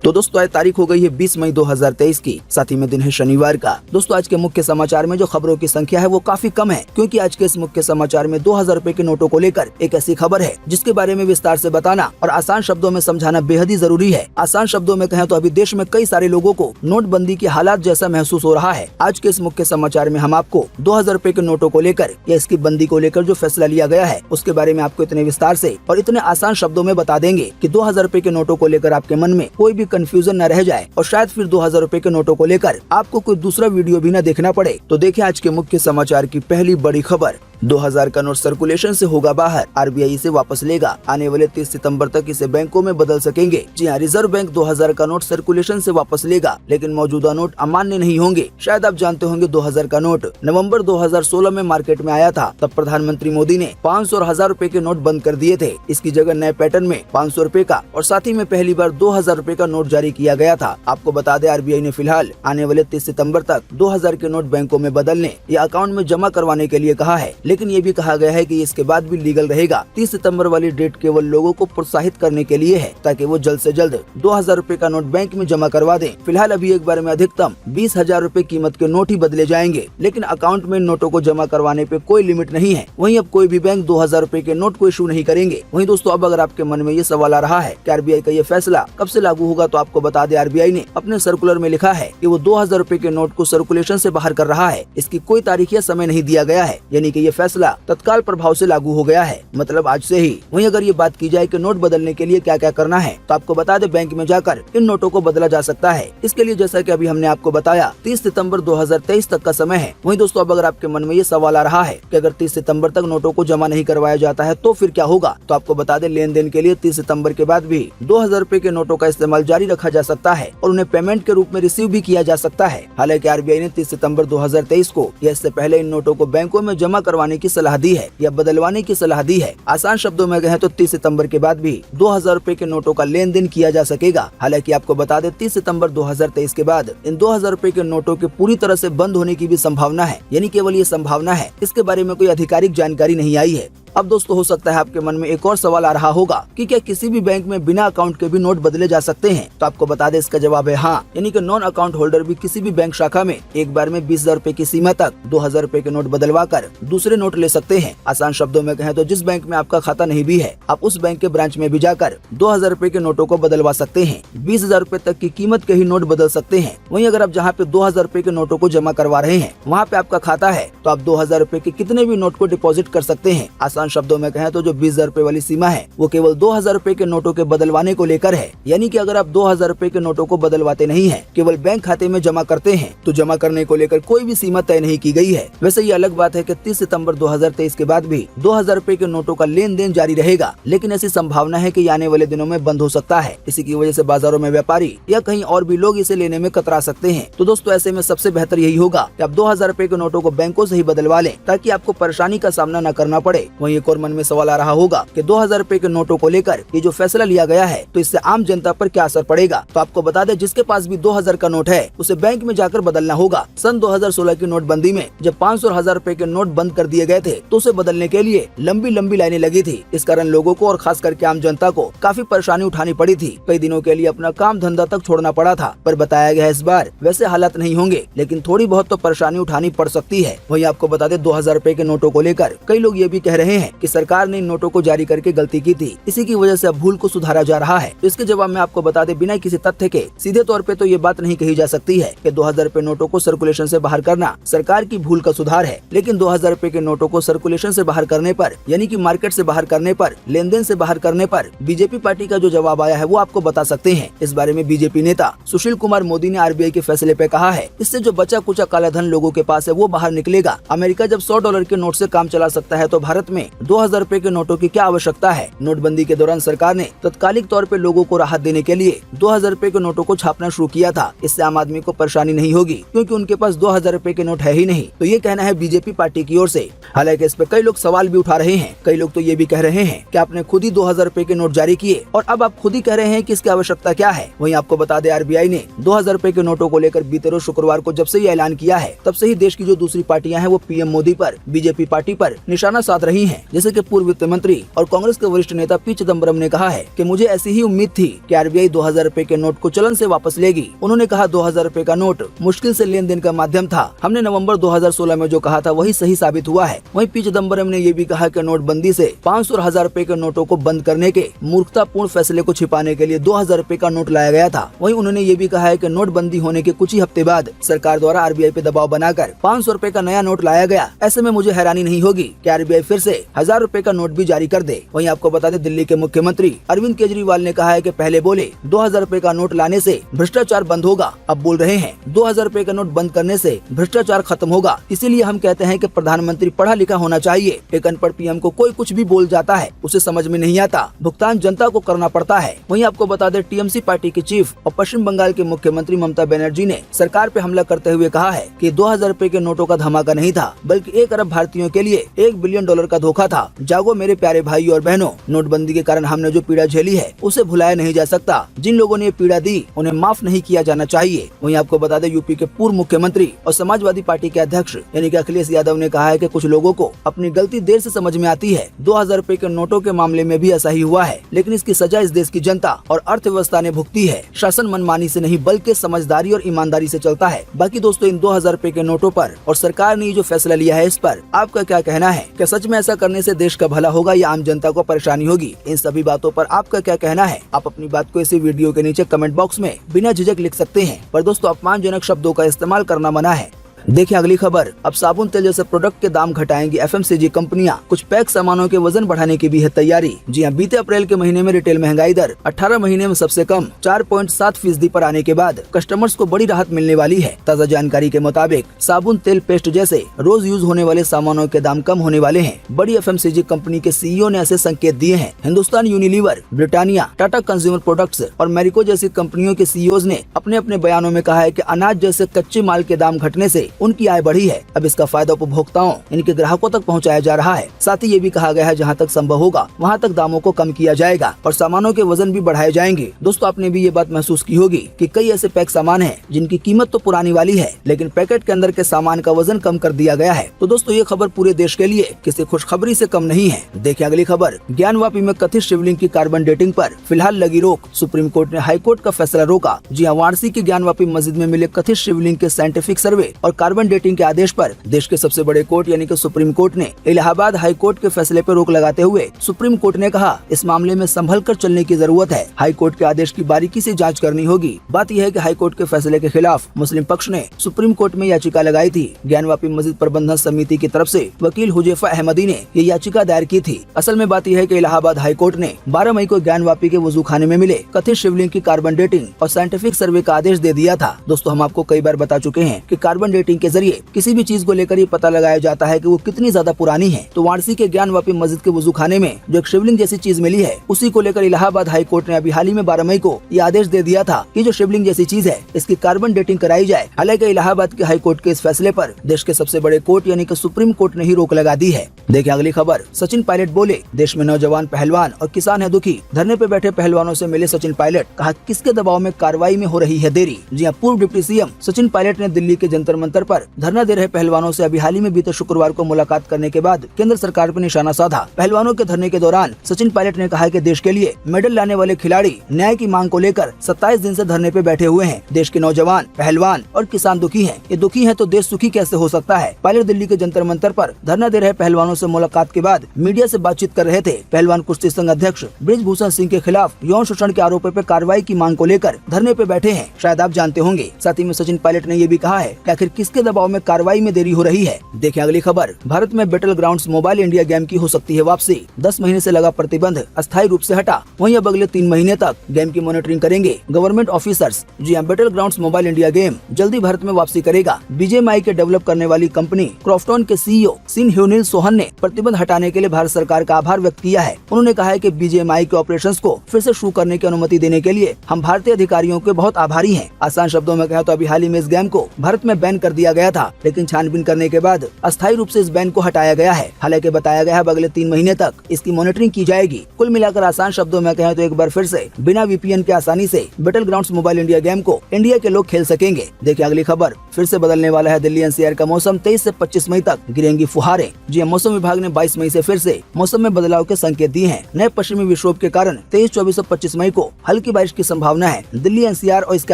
तो दोस्तों आज तारीख हो गई है 20 मई 2023 की, साथ ही में दिन है शनिवार का। दोस्तों आज के मुख्य समाचार में जो खबरों की संख्या है वो काफी कम है, क्योंकि आज के इस मुख्य समाचार में 2000 रुपए के नोटों को लेकर एक ऐसी खबर है जिसके बारे में विस्तार से बताना और आसान शब्दों में समझाना बेहद ही जरूरी है। आसान शब्दों में कहें तो अभी देश में कई सारे लोगों को नोटबंदी के हालात जैसा महसूस हो रहा है। आज के इस मुख्य समाचार में हम आपको 2000 रुपए के नोटों को लेकर या इसकी बंदी को लेकर जो फैसला लिया गया है उसके बारे में आपको इतने विस्तार से और इतने आसान शब्दों में बता देंगे कि 2000 रुपए के नोटों को लेकर आपके मन में कोई भी कंफ्यूजन न रह जाए और शायद फिर 2000 रुपए के नोटों को लेकर आपको कोई दूसरा वीडियो भी न देखना पड़े। तो देखिए आज के मुख्य समाचार की पहली बड़ी खबर। 2000 का नोट सर्कुलेशन से होगा बाहर, आरबीआई इसे वापस लेगा। आने वाले 30 सितंबर तक इसे बैंकों में बदल सकेंगे। जी हाँ, रिजर्व बैंक 2000 का नोट सर्कुलेशन से वापस लेगा, लेकिन मौजूदा नोट अमान्य नहीं होंगे। शायद आप जानते होंगे 2000 का नोट नवंबर 2016 में मार्केट में आया था। तब प्रधानमंत्री मोदी ने 500 और 1000 रुपए के नोट बंद कर दिए थे। इसकी जगह नए पैटर्न में 500 रुपए का और साथ ही में पहली बार 2000 रुपए का नोट जारी किया गया था। आपको बता दें आरबीआई ने फिलहाल आने वाले 30 सितंबर तक 2000 के नोट बैंकों में बदलने या अकाउंट में जमा करवाने के लिए कहा है, लेकिन ये भी कहा गया है कि इसके बाद भी लीगल रहेगा। 30 सितंबर वाली डेट केवल लोगों को प्रोत्साहित करने के लिए है ताकि वो जल्द से जल्द 2000 रुपए का नोट बैंक में जमा करवा दें। फिलहाल अभी एक बार में अधिकतम 20,000 रुपए कीमत के नोट ही बदले जाएंगे, लेकिन अकाउंट में नोटों को जमा करवाने पे कोई लिमिट नहीं है। वहीं अब कोई भी बैंक 2000 रुपए के नोट को इशू नहीं करेंगे। वहीं दोस्तों अब अगर आपके मन में ये सवाल आ रहा है कि आरबीआई का ये फैसला कब से लागू होगा, तो आपको बता दें आरबीआई ने अपने सर्कुलर में लिखा है कि वो 2000 रुपए के नोट को सर्कुलेशन से बाहर कर रहा है। इसकी कोई तारीख या समय नहीं दिया गया है, यानी कि ये फैसला तत्काल प्रभाव से लागू हो गया है, मतलब आज से ही। वहीं अगर ये बात की जाए कि नोट बदलने के लिए क्या क्या करना है, तो आपको बता दें बैंक में जाकर इन नोटों को बदला जा सकता है। इसके लिए जैसा कि अभी हमने आपको बताया 30 सितंबर 2023 तक का समय है। वहीं दोस्तों अब अगर आपके मन में ये सवाल आ रहा है कि अगर 30 सितंबर तक नोटों को जमा नहीं करवाया जाता है तो फिर क्या होगा, तो आपको बता दें लेन देन के लिए 30 सितंबर के बाद भी 2000 रुपए के नोटों का इस्तेमाल जारी रखा जा सकता है और उन्हें पेमेंट के रूप में रिसीव भी किया जा सकता है। हालांकि आरबीआई ने 30 सितंबर 2023 को या इससे पहले इन नोटों को बैंकों में जमा करवाने की सलाह दी है या बदलवाने की सलाह दी है। आसान शब्दों में कहें तो 30 सितंबर के बाद भी 2000 रुपए के नोटों का लेन देन किया जा सकेगा। हालांकि आपको बता दें 30 सितंबर 2023 के बाद इन 2000 रुपए के नोटों के पूरी तरह से बंद होने की भी संभावना है, यानी केवल ये संभावना है, इसके बारे में कोई आधिकारिक जानकारी नहीं आई है। अब दोस्तों हो सकता है आपके मन में एक और सवाल आ रहा होगा कि क्या किसी भी बैंक में बिना अकाउंट के भी नोट बदले जा सकते हैं, तो आपको बता दें इसका जवाब है हाँ, यानी कि नॉन अकाउंट होल्डर भी किसी भी बैंक शाखा में एक बार में 20,000 रुपए की सीमा तक 2000 रुपए के नोट बदलवा कर दूसरे नोट ले सकते हैं। आसान शब्दों में कहें तो जिस बैंक में आपका खाता नहीं भी है, आप उस बैंक के ब्रांच में भी जाकर 2000 रुपए के नोटों को बदलवा सकते हैं। 20,000 रुपए तक की कीमत के ही नोट बदल सकते हैं। वहीं अगर आप जहाँ पे 2000 रुपए के नोटों को जमा करवा रहे हैं वहाँ पे आपका खाता है, तो आप 2000 रुपए के कितने भी नोट को डिपॉजिट कर सकते हैं। आसान शब्दों में कहें तो जो 20,000 रुपए वाली सीमा है वो केवल 2000 रुपए के नोटों के बदलवाने को लेकर है, यानी कि अगर आप 2000 रुपए के नोटों को बदलवाते नहीं हैं, केवल बैंक खाते में जमा करते हैं, तो जमा करने को लेकर कोई भी सीमा तय नहीं की गई है। वैसे ये अलग बात है कि 30 सितंबर 2023 के बाद भी 2000 रुपए के नोटों का लेन देन जारी रहेगा, लेकिन ऐसी संभावना है कि आने वाले दिनों में बंद हो सकता है। इसी की वजह से बाजारों में व्यापारी या कहीं और भी लोग इसे लेने में कतरा सकते हैं। तो दोस्तों ऐसे में सबसे बेहतर यही होगा कि आप 2000 रुपए के नोटों को बैंकों से ही बदलवा लें, ताकि आपको परेशानी का सामना न करना पड़े। वहीं एक और मन में सवाल आ रहा होगा कि 2000 रुपए के नोटों को लेकर ये जो फैसला लिया गया है तो इससे आम जनता पर क्या असर पड़ेगा, तो आपको बता दें जिसके पास भी 2000 का नोट है उसे बैंक में जाकर बदलना होगा। सन 2016 की नोटबंदी में जब 500 और 1000 रुपए के नोट बंद कर दिए गए थे तो उसे बदलने के लिए लंबी लंबी लाइनें लगी थी। इस कारण लोगों को और खास करके आम जनता को काफी परेशानी उठानी पड़ी थी। कई दिनों के लिए अपना काम धंधा तक छोड़ना पड़ा था। पर बताया गया इस बार वैसे हालात नहीं होंगे, लेकिन थोड़ी बहुत तो परेशानी उठानी पड़ सकती है। वहीं आपको बता दें 2000 रुपए के नोटों को लेकर कई लोग ये भी कह रहे हैं कि सरकार ने इन नोटों को जारी करके गलती की थी, इसी की वजह से अब भूल को सुधारा जा रहा है। तो इसके जवाब में आपको बता दें बिना किसी तथ्य के सीधे तौर पे तो ये बात नहीं कही जा सकती है कि 2000 रुपए नोटों को सर्कुलेशन से बाहर करना सरकार की भूल का सुधार है। लेकिन 2000 रुपए के नोटों को सर्कुलेशन से बाहर करने पर, यानी कि मार्केट से बाहर करने पर, लेन देन से बाहर करने पर बीजेपी पार्टी का जो जवाब आया है वो आपको बता सकते हैं। इस बारे में बीजेपी नेता सुशील कुमार मोदी ने आरबीआई के फैसले पे कहा है, इससे जो बचा कुचा काला धन लोगों के पास है वो बाहर निकलेगा। अमेरिका जब $100 के नोट से काम चला सकता है तो भारत में 2000 रुपए के नोटों की क्या आवश्यकता है। नोटबंदी के दौरान सरकार ने तत्कालिक तौर पे लोगों को राहत देने के लिए 2000 रुपए के नोटों को छापना शुरू किया था। इससे आम आदमी को परेशानी नहीं होगी, क्योंकि उनके पास 2000 रुपए के नोट है ही नहीं। तो ये कहना है बीजेपी पार्टी की ओर से। हालांकि इस पे कई लोग सवाल भी उठा रहे हैं। कई लोग तो ये भी कह रहे हैं कि आपने खुद ही 2000 रुपए के नोट जारी किए और अब आप खुद ही कह रहे हैं कि इसकी आवश्यकता क्या है। वहीं आपको बता दें आरबीआई ने 2000 रुपए के नोटों को लेकर बीते रोज शुक्रवार को जब से ये ऐलान किया है तब से ही देश की जो दूसरी पार्टियां हैं वो पीएम मोदी पर, बीजेपी पार्टी पर निशाना साध रही हैं। हैं, जैसे कि पूर्व वित्त मंत्री और कांग्रेस के वरिष्ठ नेता पी चिदम्बरम ने कहा है कि मुझे ऐसी ही उम्मीद थी कि आरबीआई 2000 रुपए के नोट को चलन से वापस लेगी। उन्होंने कहा 2000 रुपए का नोट मुश्किल से लेन देन का माध्यम था। हमने नवंबर 2016 में जो कहा था वही सही साबित हुआ है। वहीं पी चिदम्बरम ने ये भी कहा कि नोटबंदी से 500 और 1000 रुपए के नोटों को बंद करने के मूर्खतापूर्ण फैसले को छिपाने के लिए 2000 रुपए का नोट लाया गया था। वहीं उन्होंने ये भी कहा है कि नोटबंदी होने के कुछ ही हफ्ते बाद सरकार द्वारा आरबीआई पे दबाव बनाकर 500 रुपए का नया नोट लाया गया। ऐसे में मुझे हैरानी नहीं होगी कि आरबीआई फिर से 1000 रुपए का नोट भी जारी कर दे। वहीं आपको बता दें, दिल्ली के मुख्यमंत्री अरविंद केजरीवाल ने कहा है कि पहले बोले 2000 रुपए का नोट लाने से भ्रष्टाचार बंद होगा, अब बोल रहे हैं 2000 रुपए का नोट बंद करने से भ्रष्टाचार खत्म होगा। इसीलिए हम कहते हैं कि प्रधानमंत्री पढ़ा लिखा होना चाहिए। एक अनपढ़ पीएम को कोई कुछ भी बोल जाता है, उसे समझ में नहीं आता, भुगतान जनता को करना पड़ता है। वहीं आपको बता दें, टीएमसी पार्टी की चीफ और पश्चिम बंगाल के मुख्यमंत्री ममता बनर्जी ने सरकार पे हमला करते हुए कहा है कि 2000 रुपए के नोटों का धमाका नहीं था, बल्कि 1 अरब भारतीयों के लिए $1 बिलियन का धोखा था। जागो मेरे प्यारे भाई और बहनों, नोटबंदी के कारण हमने जो पीड़ा झेली है उसे भुलाया नहीं जा सकता। जिन लोगों ने पीड़ा दी उन्हें माफ नहीं किया जाना चाहिए। वहीं आपको बता दें, यूपी के पूर्व मुख्यमंत्री और समाजवादी पार्टी के अध्यक्ष यानी कि अखिलेश यादव ने कहा है कि कुछ लोगों को अपनी गलती देर से समझ में आती है। 2000 रुपए के नोटों के मामले में भी ऐसा ही हुआ है, लेकिन इसकी सजा इस देश की जनता और अर्थव्यवस्था ने भुगती है। शासन मनमानी से नहीं बल्कि समझदारी और ईमानदारी से चलता है। बाकी दोस्तों, इन 2000 रुपए के नोटों पर और सरकार ने जो फैसला लिया है इस पर आपका क्या कहना है? क्या सच में ऐसा करने से देश का भला होगा या आम जनता को परेशानी होगी? इन सभी बातों पर आपका क्या कहना है? आप अपनी बात को इसी वीडियो के नीचे कमेंट बॉक्स में बिना झिझक लिख सकते हैं। पर दोस्तों, अपमानजनक शब्दों का इस्तेमाल करना मना है। देखिए अगली खबर। अब साबुन तेल जैसे प्रोडक्ट के दाम घटाएंगी एफएमसीजी कंपनियां। कुछ पैक सामानों के वजन बढ़ाने की भी है तैयारी। जी हां, बीते अप्रैल के महीने में रिटेल महंगाई दर 18 महीने में सबसे कम 4.7% पर आने के बाद कस्टमर्स को बड़ी राहत मिलने वाली है। ताज़ा जानकारी के मुताबिक साबुन, तेल, पेस्ट जैसे रोज यूज होने वाले सामानों के दाम कम होने वाले हैं। बड़ी एफएमसीजी कंपनी के सीईओ ने ऐसे संकेत दिए हैं। Hindustan Unilever, Britannia, Tata consumer products और मैरिको जैसी कंपनियों के सीईओज ने अपने अपने बयानों में कहा है कि अनाज जैसे कच्चे माल के दाम घटने से उनकी आय बढ़ी है। अब इसका फायदा उपभोक्ताओं इनके ग्राहकों तक पहुंचाया जा रहा है। साथ ही ये भी कहा गया है जहां तक संभव होगा वहां तक दामों को कम किया जाएगा और सामानों के वजन भी बढ़ाए जाएंगे। दोस्तों, आपने भी ये बात महसूस की होगी कि कई ऐसे पैक सामान हैं जिनकी कीमत तो पुरानी वाली है, लेकिन पैकेट के अंदर के सामान का वजन कम कर दिया गया है। तो दोस्तों, ये खबर पूरे देश के लिए किसी खुशखबरी से कम नहीं है। देखिए अगली खबर। ज्ञानवापी में कथित शिवलिंग की कार्बन डेटिंग पर फिलहाल लगी रोक। सुप्रीम कोर्ट ने हाई कोर्ट का फैसला रोका। जी हां, वाराणसी की ज्ञानवापी मस्जिद में मिले कथित शिवलिंग के साइंटिफिक सर्वे और कार्बन डेटिंग के आदेश पर देश के सबसे बड़े कोर्ट यानी कि सुप्रीम कोर्ट ने इलाहाबाद हाई कोर्ट के फैसले पर रोक लगाते हुए सुप्रीम कोर्ट ने कहा, इस मामले में संभल कर चलने की जरूरत है। हाई कोर्ट के आदेश की बारीकी से जांच करनी होगी। बात यह है कि हाई कोर्ट के फैसले के खिलाफ मुस्लिम पक्ष ने सुप्रीम कोर्ट में याचिका लगाई थी। ज्ञानवापी मस्जिद प्रबंधन समिति की तरफ से वकील हुजैफा अहमदी ने ये याचिका दायर की थी। असल में बात यह है कि इलाहाबाद हाई कोर्ट ने 12 मई को ज्ञानवापी के वजू खाने में मिले कथित शिवलिंग की कार्बन डेटिंग और साइंटिफिक सर्वे का आदेश दे दिया था। दोस्तों, हम आपको कई बार बता चुके हैं कि कार्बन डेटिंग के जरिए किसी भी चीज को लेकर ये पता लगाया जाता है कि वो कितनी ज्यादा पुरानी है। तो वाराणसी के ज्ञानवापी मस्जिद के वजू खाने में जो एक शिवलिंग जैसी चीज मिली है, उसी को लेकर इलाहाबाद हाई कोर्ट ने अभी हाल ही में 12 मई को ये आदेश दे दिया था कि जो शिवलिंग जैसी चीज है इसकी कार्बन डेटिंग कराई जाए। हालांकि इलाहाबाद के हाई कोर्ट के इस फैसले पर देश के सबसे बड़े कोर्ट यानी कि सुप्रीम कोर्ट ने ही रोक लगा दी है। देखिए अगली खबर। सचिन पायलट बोले, देश में नौजवान, पहलवान और किसान है दुखी। धरने पे बैठे पहलवानों से मिले सचिन पायलट, कहा किसके दबाव में कार्रवाई में हो रही है देरी। जी हां, पूर्व डिप्टी सीएम सचिन पायलट ने दिल्ली के जंतर मंतर पर धरना दे रहे पहलवानों से अभी हाल ही में बीते शुक्रवार को मुलाकात करने के बाद केंद्र सरकार पर निशाना साधा। पहलवानों के धरने के दौरान सचिन पायलट ने कहा कि देश के लिए मेडल लाने वाले खिलाड़ी न्याय की मांग को लेकर 27 दिन से धरने पे बैठे हुए हैं। देश के नौजवान, पहलवान और किसान दुखी हैं। ये दुखी हैं तो देश सुखी कैसे हो सकता है। पायलट दिल्ली के जंतर मंतर पर धरना दे रहे पहलवानों से मुलाकात के बाद मीडिया से बातचीत कर रहे थे। पहलवान कुश्ती संघ अध्यक्ष बृजभूषण सिंह के खिलाफ यौन शोषण के आरोपों पर कार्रवाई की मांग को लेकर धरने पे बैठे हैं, शायद आप जानते होंगे। साथ ही में सचिन पायलट ने ये भी कहा है कि आखिर किसके दबाव में कार्रवाई में देरी हो रही है। देखिए अगली खबर। भारत में battle grounds mobile India game की हो सकती है वापसी। 10 महीने से लगा प्रतिबंध अस्थायी रूप से हटा। वहीं अब अगले 3 महीने तक गेम की मॉनिटरिंग करेंगे गवर्नमेंट ऑफिसर्स। जी हां, Battlegrounds mobile India game जल्दी भारत में वापसी करेगा। बीजेएमआई के डेवलप करने वाली कंपनी क्रॉफ्टन के सीईओ सिन ह्यूनिल सोहन ने प्रतिबंध हटाने के लिए भारत सरकार का आभार व्यक्त किया है। उन्होंने कहा है कि बीजेएमआई के ऑपरेशंस को फिर से शुरू करने की अनुमति देने के लिए हम भारतीय अधिकारियों के बहुत आभारी हैं। आसान शब्दों में कहें तो अभी हाल ही में इस गेम को भारत में बैन कर दिया गया था, लेकिन छानबीन करने के बाद अस्थायी रूप से इस बैन को हटाया गया है। हालांकि बताया गया है अगले 3 महीने तक इसकी मॉनिटरिंग की जाएगी। कुल मिलाकर आसान शब्दों में कहें तो एक बार फिर से बिना वीपीएन के आसानी से बैटलग्राउंड्स मोबाइल इंडिया गेम को इंडिया के लोग खेल सकेंगे। देखिए अगली खबर, फिर से बदलने वाला है दिल्ली एनसीआर का मौसम। 23 से 25 मई तक गिरेंगी फुहारें। जी मौसम विभाग ने 22 मई से फिर से मौसम में बदलाव के संकेत दिए हैं। नए पश्चिमी विक्षोभ के कारण 23, 24 और 25 मई को हल्की बारिश की संभावना है। दिल्ली एनसीआर और इसके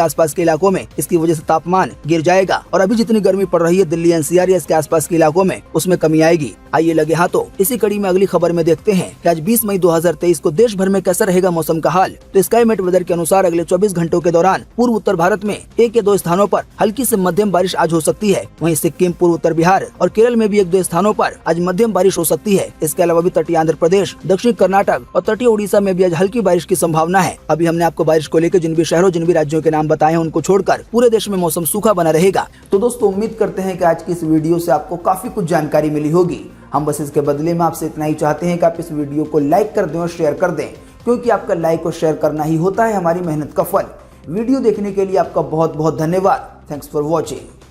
आसपास के इलाकों में इसकी वजह से तापमान गिर जाएगा और अभी जितनी गर्मी पड़ रही है दिल्ली एनसीआर या इसके आसपास के इलाकों में, उसमें कमी आएगी। आइए लगे हाथों इसी कड़ी में अगली खबर में देखते हैं कि आज 20 मई 2023 को देश भर में कैसा रहेगा मौसम का हाल। तो स्काईमेट वेदर के अनुसार अगले 24 घंटों के दौरान पूर्व उत्तर भारत में 1 या 2 स्थानों पर हल्की से मध्यम बारिश आज हो सकती है। वहीं सिक्किम, पूर्व उत्तर बिहार और केरल में भी 1-2 स्थानों पर आज मध्यम बारिश हो सकती है। इसके अलावा भी तटीय आंध्र प्रदेश, दक्षिण कर्नाटक और तटीय उड़ीसा में भी आज हल्की बारिश की संभावना है। अभी हमने आपको बारिश को लेकर जिन भी शहरों, जिन भी राज्यों के नाम बताए हैं, उनको छोड़कर पूरे देश में मौसम सूखा बना रहेगा। तो दोस्तों उम्मीद करते हैं कि आज की इस वीडियो से आपको काफी कुछ जानकारी मिली होगी। हम बस इसके बदले में आपसे इतना ही चाहते हैं कि आप इस वीडियो को लाइक कर दें और शेयर कर दें, क्योंकि आपका लाइक और शेयर करना ही होता है हमारी मेहनत का फल। वीडियो देखने के लिए आपका बहुत बहुत धन्यवाद। Thanks for watching.